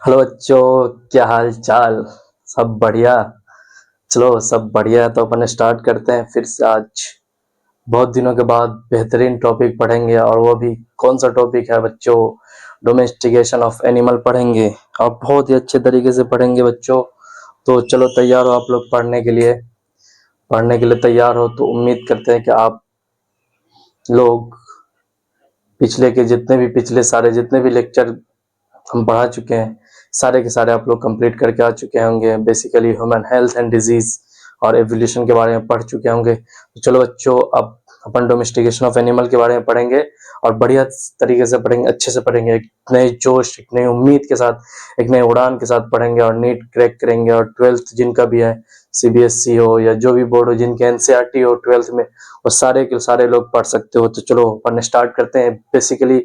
Hello बच्चों, क्या हाल चाल। सब बढ़िया। चलो सब बढ़िया है तो अपन स्टार्ट करते हैं फिर से। आज बहुत दिनों के बाद बेहतरीन टॉपिक पढ़ेंगे और वो भी कौन सा टॉपिक है बच्चों? डोमेस्टिकेशन ऑफ एनिमल पढ़ेंगे और बहुत ही अच्छे तरीके से पढ़ेंगे बच्चों। तो चलो तैयार हो आप लोग पढ़ने के लिए? पढ़ने के लिए तैयार हो तो उम्मीद करते हैं कि आप लोग पिछले सारे जितने भी लेक्चर हम पढ़ा चुके हैं सारे के सारे आप लोग कंप्लीट करके आ चुके होंगे। Basically human health and disease और एवोल्यूशन के बारे में पढ़ चुके होंगे। तो चलो बच्चों, अब अपन डोमेस्टिकेशन ऑफ एनिमल के बारे में पढ़ेंगे और बढ़िया तरीके से पढ़ेंगे, अच्छे से पढ़ेंगे, एक नए जोश, एक नई उम्मीद के साथ, एक नए उड़ान के साथ पढ़ेंगे और नीट क्रैक करेंगे। और ट्वेल्थ जिनका भी है, सीबीएसई हो या जो भी बोर्ड हो, जिनके एनसीईआरटी हो ट्वेल्थ में, वो सारे के सारे लोग पढ़ सकते हो। तो चलो अपन स्टार्ट करते हैं। बेसिकली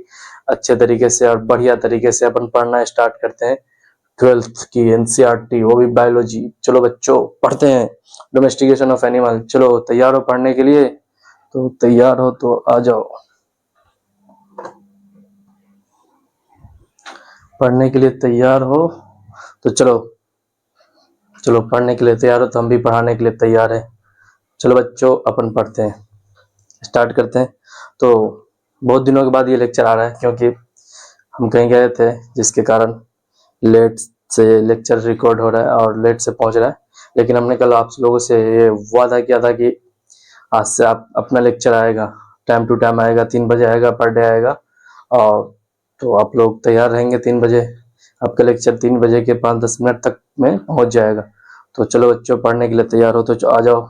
अच्छे तरीके से और बढ़िया तरीके से अपन पढ़ना स्टार्ट करते हैं ट्वेल्थ की एनसीईआरटी, वो भी बायोलॉजी। चलो बच्चों पढ़ते हैं डोमेस्टिकेशन ऑफ एनिमल। चलो तैयार हो पढ़ने के लिए? तो तैयार हो तो आ जाओ पढ़ने के लिए। तैयार हो तो चलो चलो पढ़ने के लिए तैयार हो तो हम भी पढ़ाने के लिए तैयार है। चलो बच्चों अपन पढ़ते हैं, स्टार्ट करते हैं। तो बहुत दिनों के बाद ये लेक्चर आ रहा है क्योंकि हम कहीं गए थे जिसके कारण लेट से लेक्चर रिकॉर्ड हो रहा है और लेट से पहुंच रहा है। लेकिन हमने कल आप लोगों से ये वादा किया था कि आज से आप अपना लेक्चर आएगा, टाइम टू टाइम आएगा, 3 बजे आएगा, पर डे आएगा। और तो आप लोग तैयार रहेंगे 3 बजे। आपका लेक्चर 3 बजे के 5-10 मिनट तक में पहुंच जाएगा। तो चलो बच्चों पढ़ने के लिए तैयार हो तो आ जाओ,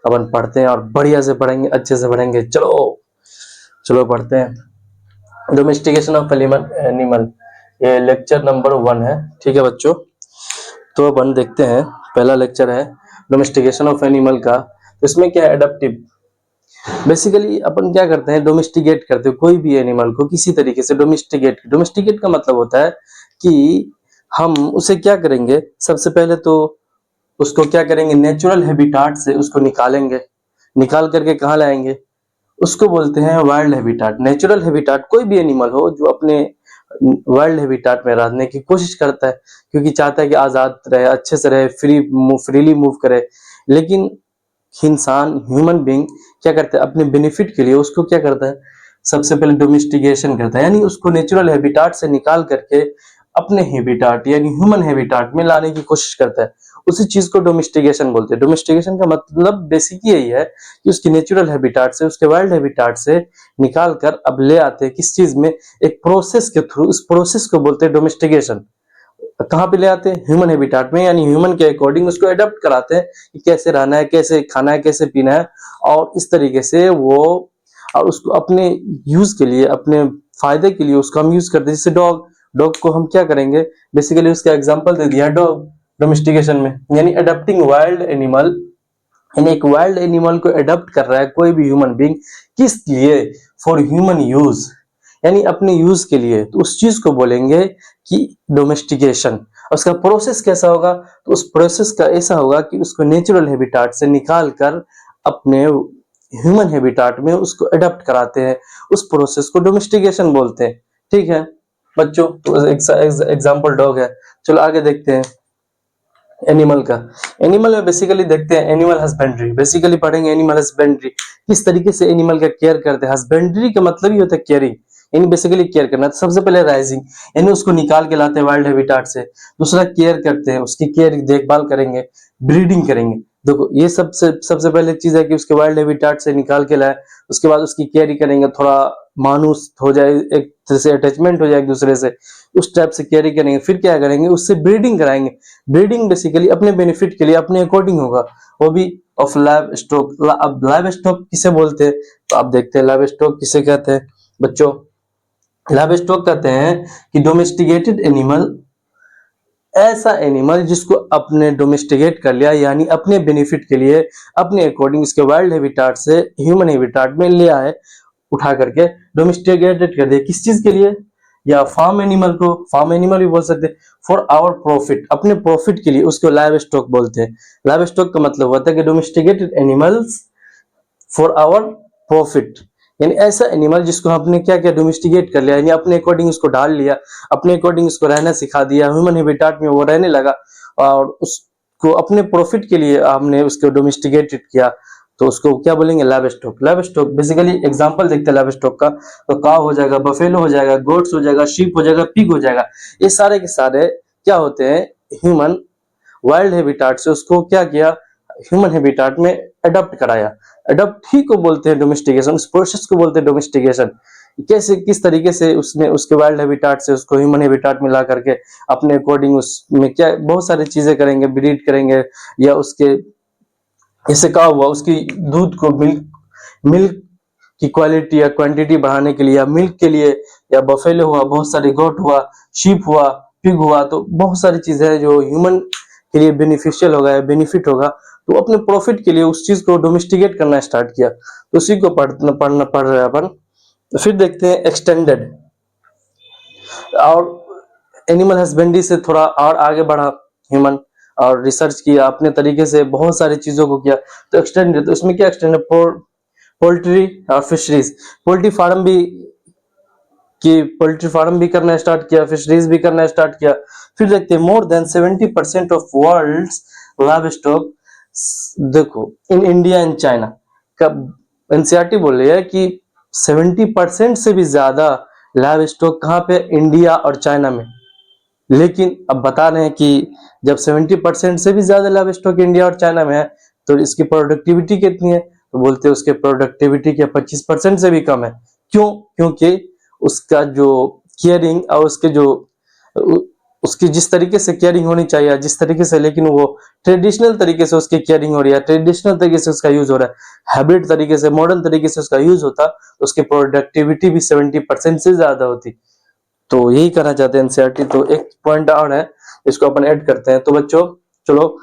अपन पढ़ते हैं और बढ़िया से पढ़ेंगे, अच्छे से पढ़ेंगे। चलो चलो पढ़ते हैं डोमेस्टिकेशन ऑफ एनिमल। ये लेक्चर नंबर 1 है, ठीक है बच्चों? तो अपन देखते हैं, पहला लेक्चर है डोमेस्टिकेशन ऑफ एनिमल का। तो इसमें क्या है, एडप्टिव। बेसिकली अपन क्या करते हैं, डोमेस्टिकेट करते हैं कोई भी एनिमल को किसी तरीके से। डोमेस्टिकेट का मतलब होता है कि हम उसे क्या करेंगे, सबसे पहले तो उसको क्या करेंगे, नेचुरल हैबिटाट से उसको निकालेंगे। निकाल करके कहाँ लाएंगे, उसको बोलते हैं वाइल्ड हैबिटाट। नेचुरल हैबिटाट कोई भी एनिमल हो जो अपने वाइल्ड हैबिटाट में रहने की कोशिश करता है, क्योंकि चाहता है कि आजाद रहे, अच्छे से रहे, फ्रीली मूव करे। लेकिन इंसान, ह्यूमन बीइंग क्या करता है, अपने बेनिफिट के लिए उसको क्या करता है, सबसे पहले डोमेस्टिकेशन करता है, यानी उसको नेचुरल हैबिटाट से निकाल करके अपने हैबिटाट यानी ह्यूमन हैबिटाट में लाने की कोशिश करता है। उसी चीज को डोमेस्टिकेशन बोलते हैं। डोमेस्टिकेशन का मतलब बेसिक यही है कि उसकी नेचुरल हैबिटाट से, उसके वाइल्ड हैबिटाट से निकाल कर अब ले आते हैं किस चीज में, एक प्रोसेस के थ्रू। उस प्रोसेस को बोलते हैं डोमेस्टिकेशन। कहाँ पे ले आते हैं, ह्यूमन हैबिटाट में, यानी ह्यूमन के अकॉर्डिंग उसको अडॉप्ट कराते हैं कि कैसे रहना है, कैसे खाना है, कैसे पीना है। और इस तरीके से वो, और उसको अपने यूज के लिए, अपने फायदे के लिए उसको हम यूज करते हैं। जैसे डॉग, डॉग को हम क्या करेंगे, बेसिकली उसका एग्जांपल दे दिया डॉग डोमेस्टिकेशन में, यानी अडॉप्टिंग वाइल्ड एनिमल। यानी एक वाइल्ड एनिमल को अडॉप्ट कर रहा है कोई भी ह्यूमन बीइंग, किस लिए, फॉर ह्यूमन यूज, यानी अपने यूज के लिए। तो उस चीज को बोलेंगे कि डोमेस्टिकेशन। उसका प्रोसेस कैसा होगा, तो उस प्रोसेस का ऐसा होगा कि उसको नेचुरल हैबिटाट से निकाल कर अपने ह्यूमन हैबिटाट में उसको अडॉप्ट कराते हैं। उस प्रोसेस को डोमेस्टिकेशन बोलते हैं, ठीक है बच्चों? तो एग्जांपल डॉग है। चलो आगे देखते हैं एनिमल का। एनिमल में बेसिकली देखते हैं एनिमल हस्बेंड्री। बेसिकली पढ़ेंगे एनिमल हस्बेंड्री, किस तरीके से एनिमल का केयर करते हैं। हस्बेंड्री का मतलब ही होता है केयरिंग, यानी बेसिकली केयर करना। तो सबसे पहले राइजिंग, यानी उसको निकाल के लाते हैं वाइल्ड हैबिटाट से। दूसरा केयर करते हैं, उसकी केयर, देखभाल करेंगे, ब्रीडिंग करेंगे। देखो ये सबसे पहले चीज है कि उसके वाइल्ड हैबिटाट से निकाल के लाए, उसके बाद उसकी केयर ही करेंगे, थोड़ा मानुस हो जाए, एक तरह से अटैचमेंट हो जाए एक दूसरे से, उस टाइप से केयर करेंगे। फिर क्या करेंगे, उससे ब्रीडिंग कराएंगे। ब्रीडिंग बेसिकली अपने बेनिफिट के लिए, अपने अकॉर्डिंग होगा, वो भी ऑफ लाइव स्टॉक। अब लाइव स्टॉक किसे बोलते हैं, तो आप देखते हैं लाइव स्टॉक किसे कहते हैं बच्चों। लाइव स्टॉक कहते हैं कि डोमेस्टिकेटेड एनिमल, ऐसा एनिमल जिसको अपने डोमेस्टिकेट कर लिया, यानी अपने बेनिफिट के लिए, अपने अकॉर्डिंग उसके वाइल्ड हैबिटाट से ह्यूमन हैबिटाट में ले आए, उठा करके डोमेस्टिकेटेड कर दिया। किस चीज के लिए, या फार्म एनिमल को फार्म एनिमल भी बोल सकते हैं, फॉर आवर प्रॉफिट, अपने प्रॉफिट के लिए, उसको लाइव स्टॉक बोलते हैं। लाइव स्टॉक का मतलब होता है कि domesticated animals for our profit, यानी ऐसा एनिमल जिसको आपने क्या क्या डोमेस्टिकेट कर लिया, यानी अपने अकॉर्डिंग उसको ढाल लिया, अपने अकॉर्डिंग उसको रहना सिखा दिया, ह्यूमन हैबिटेट में वो रहने लगा और उसको अपने प्रॉफिट के लिए हमने उसको डोमेस्टिकेटेड किया, तो उसको क्या बोलेंगे? Live stock. Live stock basically example देखते हैं लाइव स्टॉक का, तो काव हो जाएगा, बफेलो हो जाएगा, गोट्स हो जाएगा, शीप हो जाएगा, पिग हो जाएगा। ये सारे के सारे क्या होते हैं? ह्यूमन वाइल्ड हैबिटेट से उसको क्या किया? ह्यूमन हैबिटेट में अडॉप्ट कराया। अडॉप्ट ही को बोलते हैं डोमेस्टिकेशन, उस प्रोसेस को बोलते हैं डोमेस्टिकेशन। कैसे, किस तरीके से उसने उसके वाइल्ड हैबिटेट से उसको ह्यूमन हैबिटेट में ला करके अपने अकॉर्डिंग उसमें क्या बहुत सारी चीजें करेंगे, ब्रीड करेंगे, या उसके इससे क्या हुआ, उसकी दूध को मिल्क मिल्क की क्वालिटी या क्वांटिटी बढ़ाने के लिए, या मिल्क के लिए, या बफेलो हुआ, बहुत सारे गोट हुआ, शीप हुआ, पिग हुआ, तो बहुत सारी चीजें हैं जो ह्यूमन के लिए बेनिफिशियल होगा या बेनिफिट होगा, तो अपने प्रॉफिट के लिए उस चीज को डोमेस्टिकेट करना स्टार्ट किया। तो उसी को पढ़ना पढ़ रहे हैं अपन। तो फिर देखते हैं एक्सटेंडेड, और एनिमल हस्बेंड्री से थोड़ा और आगे बढ़ा ह्यूमन, और रिसर्च किया अपने तरीके से, बहुत सारी चीजों को किया। तो एक्सटेंडेड, तो इसमें क्या एक्सटेंडेड? पोल्ट्री और फिशरीज, पोल्ट्री फार्म भी कि पोल्ट्री फार्म भी करना स्टार्ट किया, फिशरीज भी करना स्टार्ट किया। फिर देखते हैं more than 70% of world's livestock, देखो इन इंडिया एंड चाइना का एनसीईआरटी बोल रही है कि 70% से भी ज्यादा लाइव स्टॉक कहाँ पे? इंडिया और चाइना में। लेकिन अब बता रहे हैं कि जब 70% से भी ज्यादा लाइव स्टॉक इंडिया और चाइना में है, तो इसकी प्रोडक्टिविटी कितनी है? तो बोलते हैं उसके प्रोडक्टिविटी के 25% से भी कम है। क्यों? क्योंकि उसका जो केयरिंग और उसके जो उसकी जिस तरीके से केयरिंग होनी चाहिए, जिस तरीके से, लेकिन वो ट्रेडिशनल तरीके से उसकी केयरिंग हो रही है, ट्रेडिशनल तरीके से उसका यूज हो रहा है, हाइब्रिड तरीके से, मॉडर्न तरीके से उसका यूज होता, तो उसकी प्रोडक्टिविटी भी 70% से ज्यादा होती। तो यही करना चाहते हैं एनसीईआरटी। तो एक पॉइंट और है, इसको अपन ऐड करते हैं। तो बच्चों चलो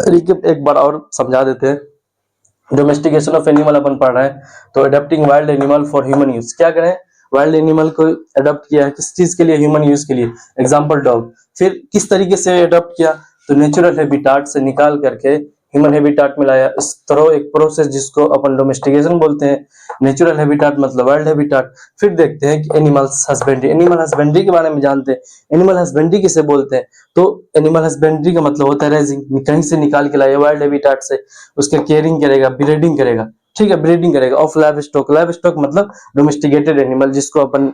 रिकेप एक बार और समझा देते हैं। डोमेस्टिकेशन ऑफ एनिमल अपन पढ़ रहे हैं, तो adopting wild animal for human use. क्या करें? वाइल्ड एनिमल को अडॉप्ट किया है, किस चीज के लिए? ह्यूमन यूज के लिए। Example dog. फिर किस तरीके से अडॉप्ट किया? तो नेचुरल हैबिटेट से निकाल करके ह्यूमन हैबिटेट में लाया। इस तरह एक प्रोसेस जिसको अपन डोमेस्टिकेशन बोलते हैं। नेचुरल हैबिटेट मतलब वाइल्ड हैबिटेट। फिर देखते हैं कि एनिमल्स हस्बेंड्री, एनिमल हस्बेंड्री के बारे में जानते हैं। एनिमल हस्बेंड्री किसे बोलते हैं? तो एनिमल हस्बेंड्री का मतलब होता है रेजिंग, कहीं से निकाल के लाया वाइल्ड हैबिटेट से, उसके केयरिंग करेगा, ब्रीडिंग करेगा, ठीक है, ब्रीडिंग करेगा of livestock. Livestock मतलब डोमेस्टिकेटेड एनिमल, जिसको अपन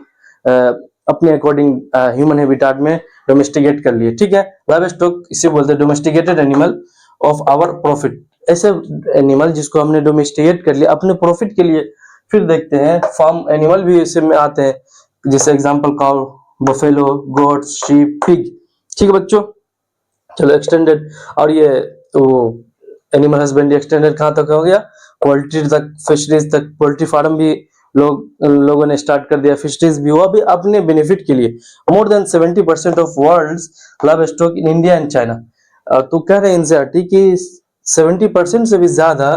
अपने अकॉर्डिंग ह्यूमन हैबिटेट में डोमेस्टिकेट कर लिए, ठीक है। लाइव स्टॉक इसे बोलते हैं domesticated animal of our profit, ऐसे एनिमल जिसको हमने डोमेस्टिकेट कर लिया अपने प्रॉफिट के लिए। फिर देखते हैं फार्म एनिमल भी इसे में आते हैं, जैसे एग्जांपल काउ, बफेलो, गोट, शीप, पिग, ठीक है बच्चों। चलो एक्सटेंडेड, और ये तो एनिमल हस्बेंड्री एक्सटेंडेड कहाँ तक हो गया? पोल्ट्री तक, फिशरीज तक। पोल्ट्री फार्म भी लोगों ने स्टार्ट कर दिया, फिशरीज भी हुआ भी अपने बेनिफिट के लिए। More than 70% of world's livestock in India and China. तो कह रहे हैं एनसीईआरटी कि 70% से भी ज्यादा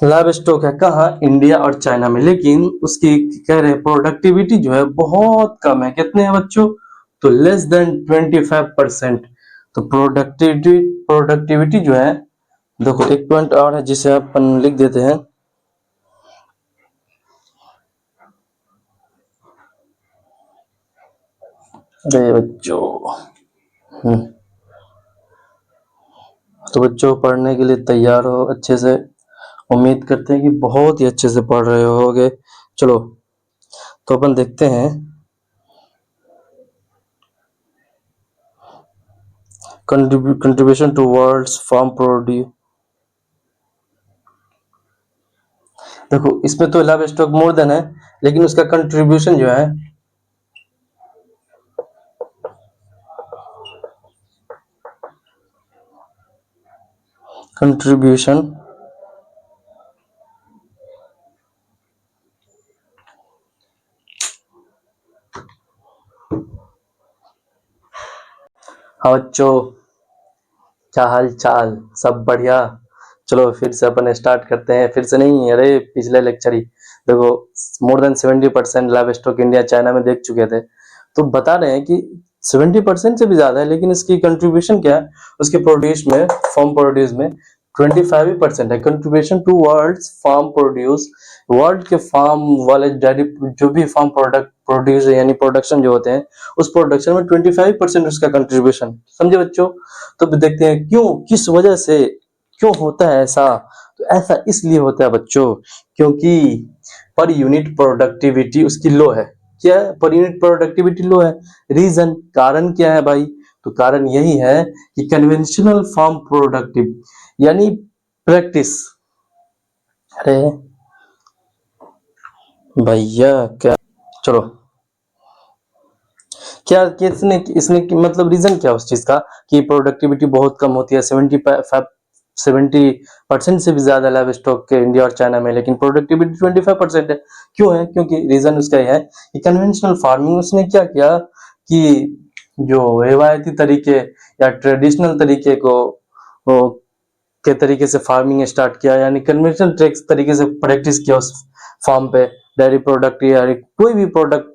लाइव स्टॉक है कहाँ? इंडिया और चाइना में। लेकिन उसकी कह रहे हैं प्रोडक्टिविटी जो है बहुत कम है। कितने हैं बच्चों? तो लेस देन 25%। तो प्रोडक्टिविटी जो है, देखो एक पॉइंट और है जिसे अपन लिख देते हैं। अरे बच्चों, तो बच्चों पढ़ने के लिए तैयार हो अच्छे से, उम्मीद करते हैं कि बहुत ही अच्छे से पढ़ रहे होगे। चलो तो अपन देखते हैं contribution to world's farm produce. देखो इसमें तो लाइव स्टॉक मोर देन है, लेकिन उसका कंट्रीब्यूशन जो है, कंट्रीब्यूशन हाँ बच्चों, क्या हाल चाल? सब बढ़िया? चलो फिर से अपन स्टार्ट करते हैं। फिर से नहीं, अरे पिछले लेक्चर ही देखो, मोर than 70% live stock India China में देख चुके थे। तो बता रहे हैं कि 70% से भी ज्यादा है, लेकिन इसकी कंट्रीब्यूशन क्या है उसके प्रोड्यूस में, फॉर्म प्रोड्यूस में 25% है contribution to world farm produce. World के फार्म वाले डेयरी जो भी फार्म प्रोडक्ट प्रोड्यूस यानी प्रोडक्शन जो होते हैं उस प्रोडक्शन में 25% उसका कंट्रीब्यूशन। समझे बच्चों? तो देखते हैं क्यों, किस वजह से, क्यों होता है ऐसा। तो ऐसा इसलिए होता है बच्चों क्योंकि पर यूनिट प्रोडक्टिविटी उसकी लो है। क्या है? पर यूनिट प्रोडक्टिविटी लो है। रीजन, कारण क्या है भाई? तो कारण यही है कि कन्वेंशनल फार्म प्रोडक्टिव यानी प्रैक्टिस। अरे भैया क्या, चलो क्या किसने इसने मतलब रीजन क्या उस चीज का कि प्रोडक्टिविटी बहुत कम होती है। 70% से भी ज्यादा लाइव स्टॉक के इंडिया और चाइना में, लेकिन प्रोडक्टिविटी 25% है। क्यों है? क्योंकि रीजन उसका यह है कि कन्वेंशनल फार्मिंग उसने क्या किया कि जो रिवायती तरीके या ट्रेडिशनल तरीके के तरीके से फार्मिंग स्टार्ट किया, यानी कन्वेंशनल तरीके से प्रैक्टिस किया उस फार्म पे डेयरी प्रोडक्ट या कोई भी प्रोडक्ट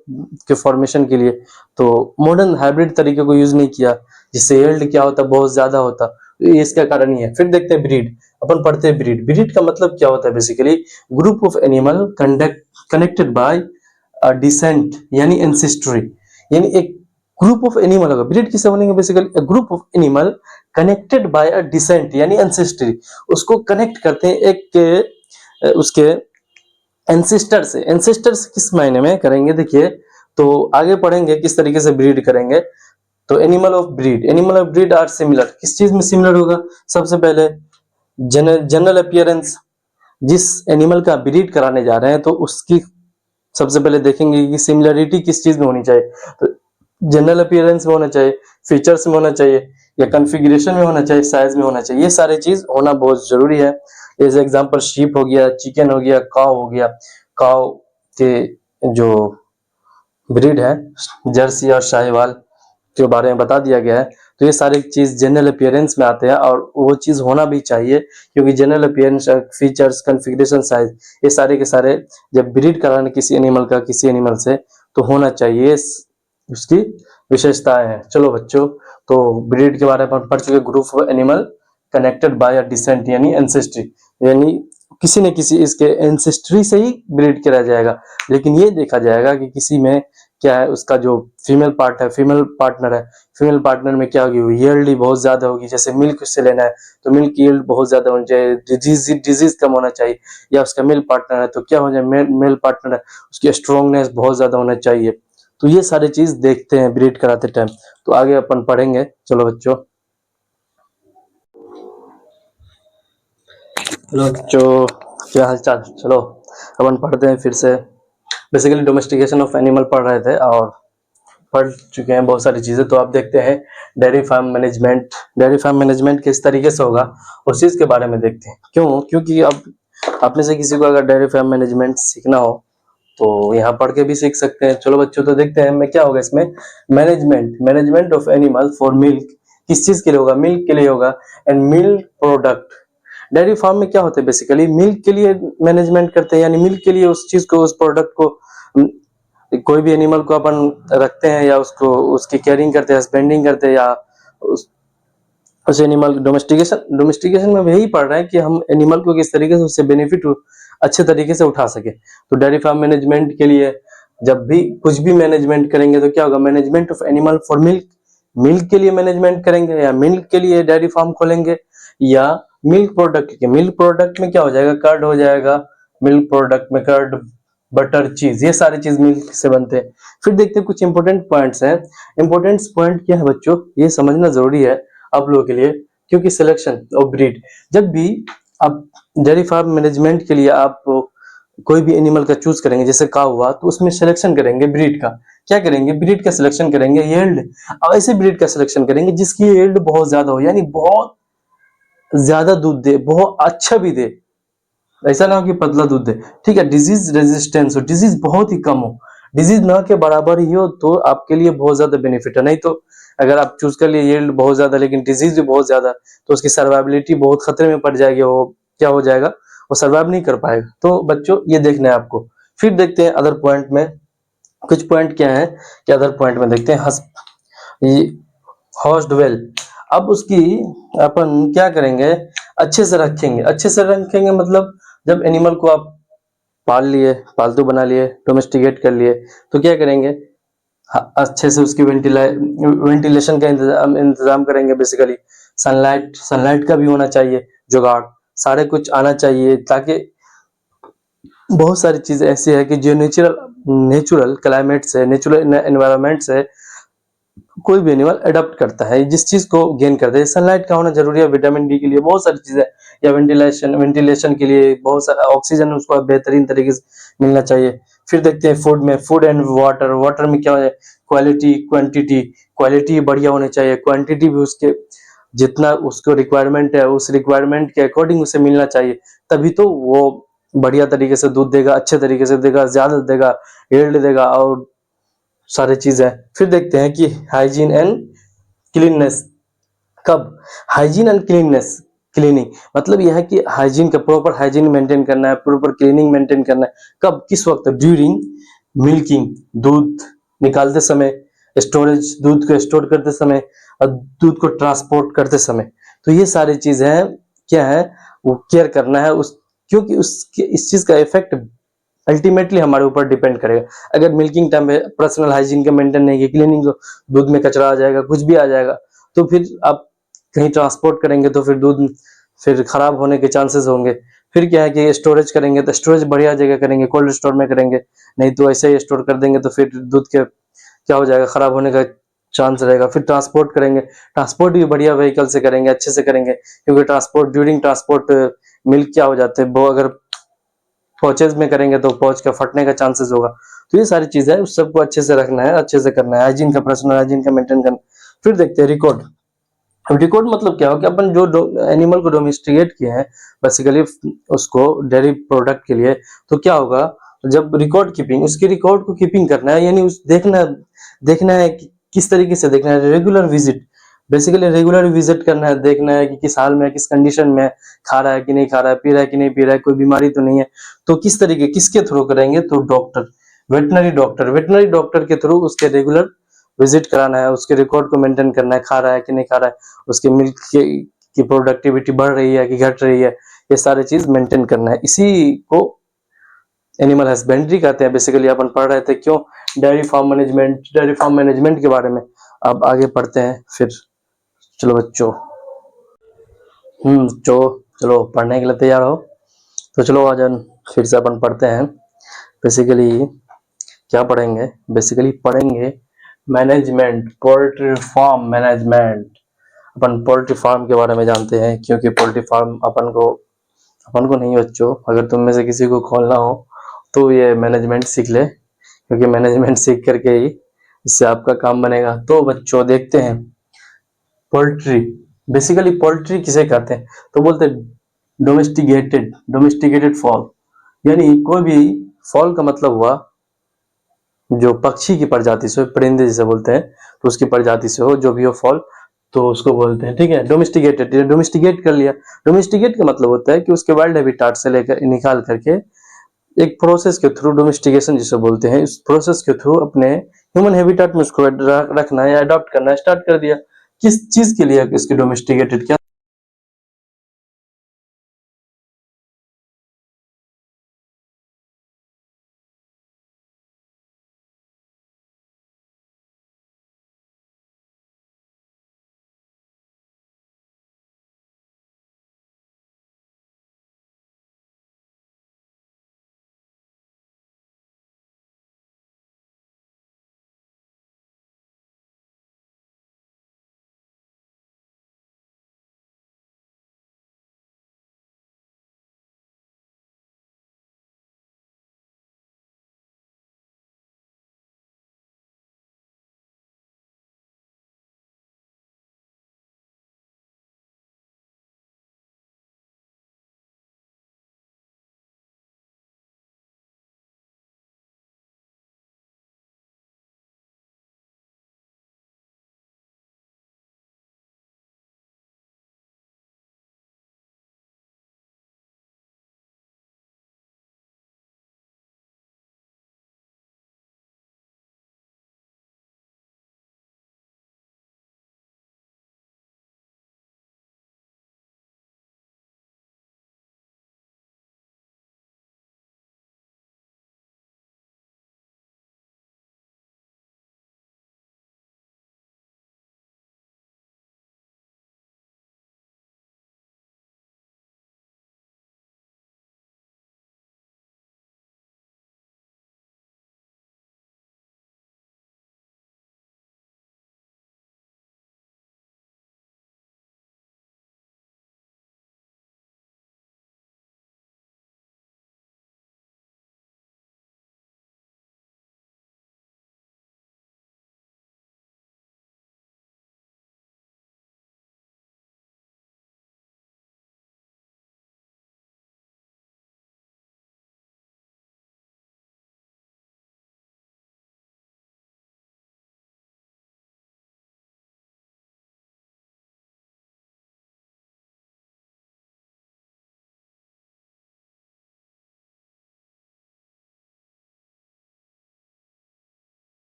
के फॉर्मेशन के लिए। तो मॉडर्न हाइब्रिड तरीके को यूज नहीं किया, जिससे यील्ड क्या होता बहुत ज्यादा होता। ये इसका कारण ही है। फिर देखते हैं ब्रीड। अपन पढ़ते हैं ब्रीड। ब्रीड का मतलब क्या होता है? Basically group of animal connected by descent यानी एंसेस्ट्री, यानी एक ग्रुप ऑफ एनिमल होगा। ब्रीड किसे बोलेंगे? Basically group of animal connected by a descent यानी एंसेस्ट्री। उसको कनेक्ट करते हैं एक उसके एंसेस्टर से। एंसेस्टर से किस मायने में करेंगे देखिए, तो आगे पढ़ेंगे किस तरीके से ब्रीड करेंगे। तो animal of breed, animal of breed are similar. किस चीज में सिमिलर होगा? सबसे पहले जनरल अपीयरेंस। जिस एनिमल का ब्रीड कराने जा रहे हैं तो उसकी सबसे पहले देखेंगे कि सिमिलरिटी किस चीज में होनी चाहिए। तो जनरल अपीयरेंस में होना चाहिए, फीचर्स में होना चाहिए, या कॉन्फ़िगरेशन में होना चाहिए, साइज में होना चाहिए। ये सारी चीज होना बहुत जरूरी है। एज एग्जांपल शीप हो गया, चिकन हो गया, काव हो गया। काव के जो ब्रीड है जर्सी और शाहीवाल के बारे में बता दिया गया है। तो ये सारी चीज जनरल अपीयरेंस में आते हैं और वो चीज होना भी चाहिए, क्योंकि general appearance, features, configuration, size, ये सारे के सारे जब ब्रीड कराने किसी एनिमल का किसी एनिमल से तो होना चाहिए। उसकी विशेषताएं हैं। चलो बच्चों, तो ब्रीड के बारे में पढ़ चुके। Group of animal connected by a descent यानी एंसेस्ट्री, यानी किसी न किसी इसके एंसेस्ट्री से ही ब्रीड किया जाएगा। लेकिन ये देखा जाएगा कि किसी में क्या है, उसका जो फीमेल पार्ट है, फीमेल पार्टनर है, फीमेल पार्टनर में क्या होगी, यील्ड बहुत ज्यादा होगी। जैसे मिल्क उससे लेना है तो मिल्क यील्ड बहुत ज्यादा होनी चाहिए, डिजीज कम होना चाहिए। या उसका मेल पार्टनर है तो क्या हो जाए, मेल पार्टनर है उसकी स्ट्रॉन्गनेस बहुत ज्यादा होना चाहिए। तो ये सारी चीज देखते हैं ब्रीड कराते टाइम। तो आगे अपन पढ़ेंगे। चलो बच्चों, हेलो बच्चों, क्या हाल चाल? चलो अपन पढ़ते हैं फिर से। बेसिकली डोमेस्टिकेशन ऑफ एनिमल पढ़ रहे थे और पढ़ चुके हैं बहुत सारी चीजें। तो आप देखते हैं dairy farm management. Dairy farm management किस तरीके से होगा उस चीज के बारे में देखते हैं। क्यों? क्योंकि अब आप में से किसी को अगर डेयरी फार्म मैनेजमेंट सीखना हो तो यहाँ पढ़ के भी सीख सकते हैं। चलो बच्चों, तो देखते हैं मैं क्या होगा इसमें। Management of animal for milk, किस चीज के लिए होगा? मिल्क के लिए होगा। And milk product, dairy farm में क्या होता है, बेसिकली मिल्क के लिए मैनेजमेंट करते हैं, यानी मिल्क के लिए उस चीज को, उस प्रोडक्ट को, कोई भी एनिमल को अपन रखते हैं या उसको उसकी केयरिंग करते हैं, स्पेंडिंग करते हैं, या उस एनिमल डोमेस्टिकेशन में यही पढ़ रहा है कि हम एनिमल को किस तरीके से उससे बेनिफिट अच्छे तरीके से उठा सके। तो डेयरी फार्म मैनेजमेंट के लिए जब भी कुछ भी मैनेजमेंट करेंगे तो क्या होगा, management of animal for milk, milk के लिए मैनेजमेंट करेंगे, या मिल्क के लिए डेयरी फार्म खोलेंगे, या मिल्क प्रोडक्ट के, मिल्क प्रोडक्ट में क्या हो जाएगा, कर्ड हो जाएगा। मिल्क प्रोडक्ट में कर्ड, बटर, चीज, ये सारी चीज मिल्क से बनते हैं। फिर देखते हैं कुछ इंपोर्टेंट पॉइंट्स हैं। इंपोर्टेंट पॉइंट क्या है बच्चों, ये समझना जरूरी है आप लोगों के लिए, क्योंकि सिलेक्शन ऑफ ब्रीड, जब भी आप डेयरी फार्म मैनेजमेंट के लिए आप कोई भी एनिमल का चूज करेंगे, जैसे काऊ हुआ, तो उसमें सिलेक्शन करेंगे ब्रीड का। क्या करेंगे? ब्रीड का सिलेक्शन करेंगे, यील्ड, और ऐसे ब्रीड का सिलेक्शन करेंगे जिसकी यील्ड बहुत ज्यादा हो, यानी बहुत ज्यादा दूध दे, बहुत अच्छा भी दे, ऐसा ना हो कि पतला दूध दे। ठीक है, डिजीज रेजिस्टेंस हो, डिजीज बहुत ही कम हो, डिजीज ना के बराबर ही हो, तो आपके लिए बहुत ज्यादा बेनिफिट है। नहीं तो अगर आप चूज कर लिए यील्ड बहुत ज्यादा लेकिन डिजीज भी बहुत ज्यादा, तो उसकी सर्वाइबिलिटी बहुत खतरे में पड़ जाएगी। वो क्या हो जाएगा, वो सर्वाइव नहीं कर पाएगा। तो बच्चों ये देखना है आपको। फिर देखते हैं अदर पॉइंट में, कुछ पॉइंट क्या है कि अदर पॉइंट में देखते हैं। हॉर्स डवेल, अब उसकी अपन क्या करेंगे, अच्छे से रखेंगे। अच्छे से रखेंगे मतलब जब एनिमल को आप पाल लिए, पालतू बना लिए, डोमेस्टिकेट कर लिए, तो क्या करेंगे, अच्छे से उसकी वेंटिलेशन का इंतजाम करेंगे। बेसिकली सनलाइट सनलाइट का भी होना चाहिए जुगाड़, सारे कुछ आना चाहिए, ताकि बहुत सारी चीजें ऐसी है कि जो नेचुरल क्लाइमेट से, नेचुरल एनवायरनमेंट से कोई भी एनिमल अडॉप्ट करता है, जिस चीज को गेन करता है। सनलाइट का होना जरूरी है, विटामिन डी के लिए, बहुत सारी चीजें, या वेंटिलेशन के लिए बहुत सारा ऑक्सीजन उसको बेहतरीन तरीके से मिलना चाहिए। फिर देखते हैं फूड में, फूड एंड वाटर। वाटर में क्या है, क्वालिटी क्वांटिटी। क्वालिटी बढ़िया होनी चाहिए, क्वांटिटी भी उसके जितना उसको रिक्वायरमेंट है उस रिक्वायरमेंट के अकॉर्डिंग उसे मिलना चाहिए, तभी तो वो बढ़िया तरीके से दूध देगा, अच्छे तरीके से देगा, ज्यादा देगा, यील्ड देगा और सारी चीजें। फिर देखते हैं कि हाइजीन एंड क्लीननेस। कब, हाइजीन एंड क्लीननेस, क्लीनिंग मतलब यह है कि हाइजीन का प्रॉपर हाइजीन मेंटेन करना है, प्रॉपर क्लीनिंग मेंटेन करना है। कब, किस वक्त, ड्यूरिंग मिल्किंग, दूध निकालते समय, स्टोरेज, दूध को स्टोर करते समय और दूध को ट्रांसपोर्ट करते समय। तो ये सारी चीजें क्या है, वो केयर करना है उस, क्योंकि उसके इस चीज का इफेक्ट अल्टीमेटली हमारे ऊपर डिपेंड करेगा। अगर मिल्किंग टाइम में पर्सनल हाइजीन का मेंटेन नहीं किया, क्लीनिंग, तो दूध में कचरा आ जाएगा, कुछ भी आ जाएगा, तो फिर आप कहीं ट्रांसपोर्ट करेंगे तो फिर दूध फिर खराब होने के चांसेस होंगे। फिर क्या है कि स्टोरेज करेंगे तो स्टोरेज बढ़िया जगह करेंगे, कोल्ड स्टोर में करेंगे, नहीं तो ऐसे ही स्टोर कर देंगे तो फिर दूध के क्या हो जाएगा, खराब होने का चांस रहेगा। फिर ट्रांसपोर्ट करेंगे, ट्रांसपोर्ट भी बढ़िया व्हीकल से करेंगे, अच्छे से करेंगे, क्योंकि ट्रांसपोर्ट, ड्यूरिंग ट्रांसपोर्ट मिल्क क्या हो जाते हैं, वो अगर पॉचेज में करेंगे तो पॉच का फटने का चांसेस होगा। तो ये सारी चीजें उस सबको अच्छे से रखना है, अच्छे से करना है, हाइजीन का, पर्सनल हाइजीन का मेंटेन करना। फिर देखते हैं रिकॉर्ड। रिकॉर्ड मतलब क्या हो कि अपन जो एनिमल को डोमेस्टिकेट किए हैं बेसिकली उसको डेयरी प्रोडक्ट के लिए, तो क्या होगा, जब रिकॉर्ड कीपिंग, उसकी रिकॉर्ड को कीपिंग करना है, यानी उस देखना है कि किस तरीके से देखना है, regular visit, basically regular visit करना है, देखना है कि किस हाल में, किस कंडीशन में, खा रहा है कि नहीं खा रहा है, पी रहा है कि नहीं पी रहा है, कोई बीमारी तो नहीं है। तो किस तरीके, किसके थ्रू करेंगे, तो डॉक्टर, वेटनरी डॉक्टर के थ्रू उसके रेगुलर विजिट कराना है, उसके रिकॉर्ड को मेंटेन करना है, खा रहा है कि नहीं खा रहा है, उसके मिल्क की प्रोडक्टिविटी बढ़ रही है कि घट रही है, ये सारी चीज मेंटेन करना है। इसी को एनिमल हस्बेंड्री कहते हैं। बेसिकली अपन पढ़ रहे थे क्यों, डेयरी फार्म मैनेजमेंट के बारे में। अब आगे पढ़ते हैं फिर। चलो बच्चों, चलो पढ़ने के लिए तैयार हो, तो चलो आज फिर से अपन पढ़ते हैं। बेसिकली क्या पढ़ेंगे, बेसिकली पढ़ेंगे मैनेजमेंट, पोल्ट्री फार्म मैनेजमेंट। अपन पोल्ट्री फार्म के बारे में जानते हैं, क्योंकि पोल्ट्री फार्म अपन को नहीं बच्चों, अगर तुम में से किसी को खोलना हो तो ये मैनेजमेंट सीख ले, क्योंकि मैनेजमेंट सीख करके ही इससे आपका काम बनेगा। तो बच्चों देखते हैं पोल्ट्री, बेसिकली पोल्ट्री किसे कहते हैं, तो बोलते हैं डोमेस्टिकेटेड फॉल, यानी कोई भी फॉल का मतलब हुआ जो पक्षी की प्रजाति से, परिंदे जिसे बोलते हैं, तो उसकी प्रजाति से हो, जो भी हो फॉल, तो उसको बोलते हैं, ठीक है, डोमेस्टिकेटेड, डोमेस्टिकेट कर लिया। डोमेस्टिकेट का मतलब होता है कि उसके वाइल्ड हैबिटाट से लेकर निकाल करके एक प्रोसेस के थ्रू, डोमेस्टिकेशन जिसे बोलते हैं, इस प्रोसेस के थ्रू अपने ह्यूमन हैबिटाट में उसको रखना या अडॉप्ट करना स्टार्ट कर दिया। किस चीज के लिए इसके डोमेस्टिकेटेड, क्या